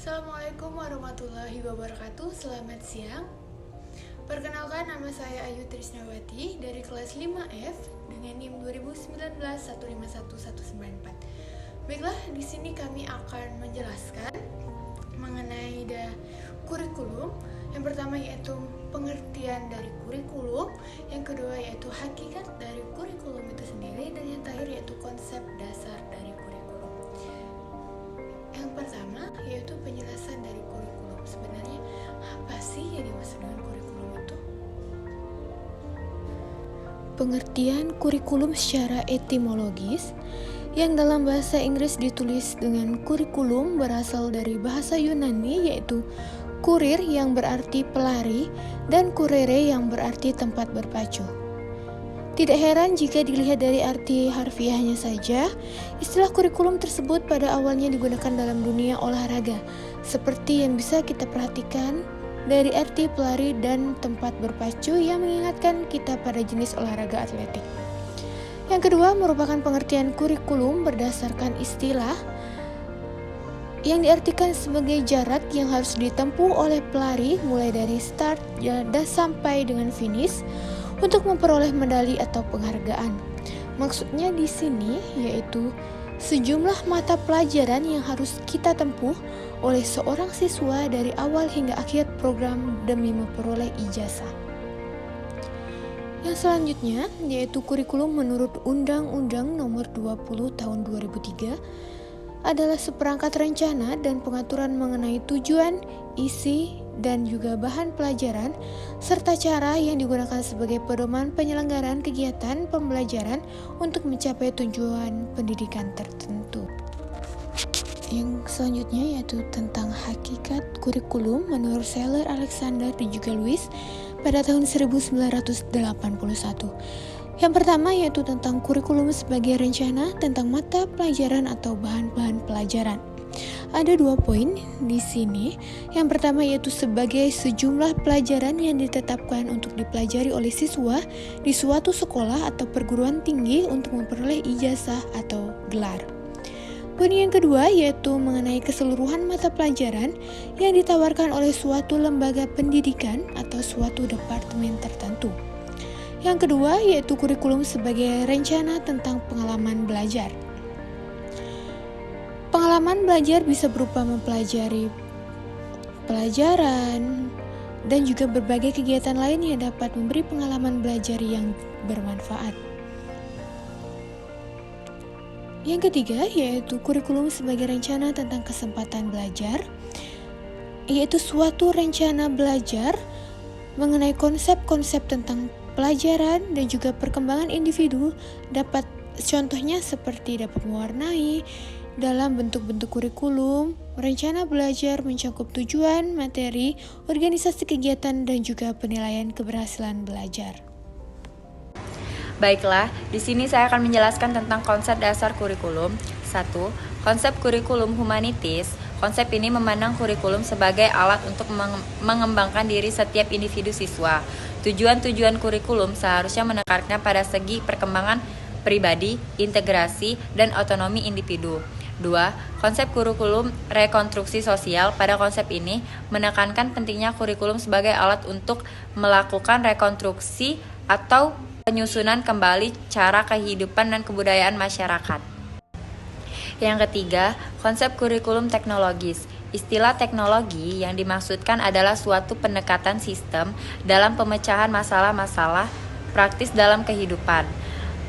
Assalamualaikum warahmatullahi wabarakatuh. Selamat siang. Perkenalkan, nama saya Ayu Trisnawati dari kelas 5F dengan NIM 2019151194. Baiklah, di sini kami akan menjelaskan mengenai kurikulum. Yang pertama yaitu pengertian dari kurikulum, yang kedua yaitu hakikat dari kurikulum itu sendiri, dan yang terakhir yaitu konsep dasar dari kurikulum. Yang pertama yaitu penjelasan dari kurikulum. Sebenarnya apa sih yang dimaksud dengan kurikulum itu? Pengertian kurikulum secara etimologis, yang dalam bahasa Inggris ditulis dengan kurikulum, berasal dari bahasa Yunani yaitu kurir yang berarti pelari dan kurere yang berarti tempat berpacu. Tidak heran jika dilihat dari arti harfiahnya saja, istilah kurikulum tersebut pada awalnya digunakan dalam dunia olahraga, seperti yang bisa kita perhatikan dari arti pelari dan tempat berpacu yang mengingatkan kita pada jenis olahraga atletik. Yang kedua merupakan pengertian kurikulum berdasarkan istilah yang diartikan sebagai jarak yang harus ditempuh oleh pelari mulai dari start dan sampai dengan finish untuk memperoleh medali atau penghargaan. Maksudnya di sini yaitu sejumlah mata pelajaran yang harus kita tempuh oleh seorang siswa dari awal hingga akhir program demi memperoleh ijazah. Yang selanjutnya yaitu kurikulum menurut Undang-Undang Nomor 20 Tahun 2003 adalah seperangkat rencana dan pengaturan mengenai tujuan, isi, dan juga bahan pelajaran, serta cara yang digunakan sebagai pedoman penyelenggaraan kegiatan pembelajaran untuk mencapai tujuan pendidikan tertentu. Yang selanjutnya yaitu tentang hakikat kurikulum menurut Seller, Alexander, dan juga Lewis pada tahun 1981. Yang pertama yaitu tentang kurikulum sebagai rencana tentang mata pelajaran atau bahan-bahan pelajaran. Ada 2 poin di sini. Yang pertama yaitu sebagai sejumlah pelajaran yang ditetapkan untuk dipelajari oleh siswa di suatu sekolah atau perguruan tinggi untuk memperoleh ijazah atau gelar. Poin yang kedua yaitu mengenai keseluruhan mata pelajaran yang ditawarkan oleh suatu lembaga pendidikan atau suatu departemen tertentu. Yang kedua yaitu kurikulum sebagai rencana tentang pengalaman belajar. Pengalaman belajar bisa berupa mempelajari pelajaran dan juga berbagai kegiatan lain yang dapat memberi pengalaman belajar yang bermanfaat. Yang ketiga yaitu kurikulum sebagai rencana tentang kesempatan belajar, yaitu suatu rencana belajar mengenai konsep-konsep tentang pelajaran dan juga perkembangan individu, dapat contohnya seperti dapat mewarnai dalam bentuk-bentuk kurikulum. Rencana belajar mencakup tujuan, materi, organisasi kegiatan, dan juga penilaian keberhasilan belajar. Baiklah, di sini saya akan menjelaskan tentang konsep dasar kurikulum. 1. Konsep kurikulum humanitis. Konsep ini memandang kurikulum sebagai alat untuk mengembangkan diri setiap individu siswa. Tujuan-tujuan kurikulum seharusnya menekankan pada segi perkembangan pribadi, integrasi, dan otonomi individu. 2. Konsep kurikulum rekonstruksi sosial. Pada konsep ini menekankan pentingnya kurikulum sebagai alat untuk melakukan rekonstruksi atau penyusunan kembali cara kehidupan dan kebudayaan masyarakat. Yang ketiga, konsep kurikulum teknologis. Istilah teknologi yang dimaksudkan adalah suatu pendekatan sistem dalam pemecahan masalah-masalah praktis dalam kehidupan.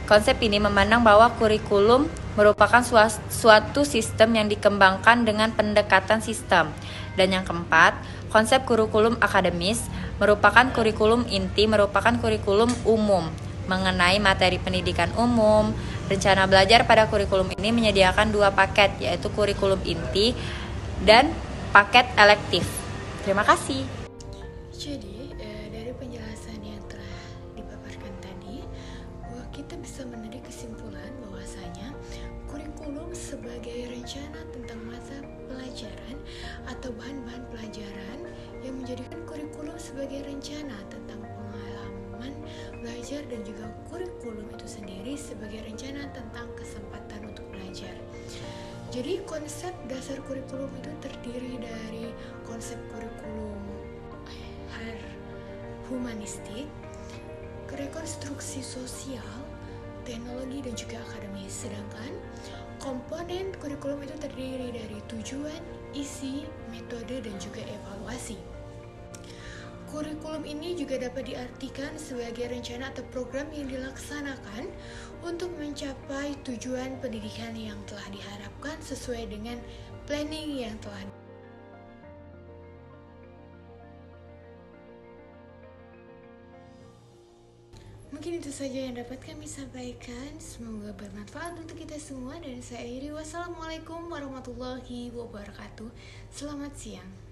Konsep ini memandang bahwa kurikulum merupakan suatu sistem yang dikembangkan dengan pendekatan sistem. Dan yang keempat, konsep kurikulum akademis merupakan kurikulum inti, merupakan kurikulum umum mengenai materi pendidikan umum. Rencana belajar pada kurikulum ini menyediakan 2 paket, yaitu kurikulum inti dan paket elektif. Terima kasih. Jadi, dari penjelasan yang telah dipaparkan tadi, bahwa kita bisa menarik kesimpulan bahwasanya kurikulum sebagai rencana tentang mata pelajaran atau bahan-bahan pelajaran yang menjadikan kurikulum sebagai rencana tentang pengalaman belajar, dan juga kurikulum itu sendiri sebagai rencana tentang kesempatan untuk belajar. Jadi konsep dasar kurikulum itu terdiri dari konsep kurikulum humanistik, rekonstruksi sosial, teknologi, dan juga akademis. Sedangkan komponen kurikulum itu terdiri dari tujuan, isi, metode, dan juga evaluasi. Kurikulum ini juga dapat diartikan sebagai rencana atau program yang dilaksanakan untuk mencapai tujuan pendidikan yang telah diharapkan sesuai dengan planning yang telah. Mungkin itu saja yang dapat kami sampaikan. Semoga bermanfaat untuk kita semua, dan saya akhiri. Wassalamualaikum warahmatullahi wabarakatuh. Selamat siang.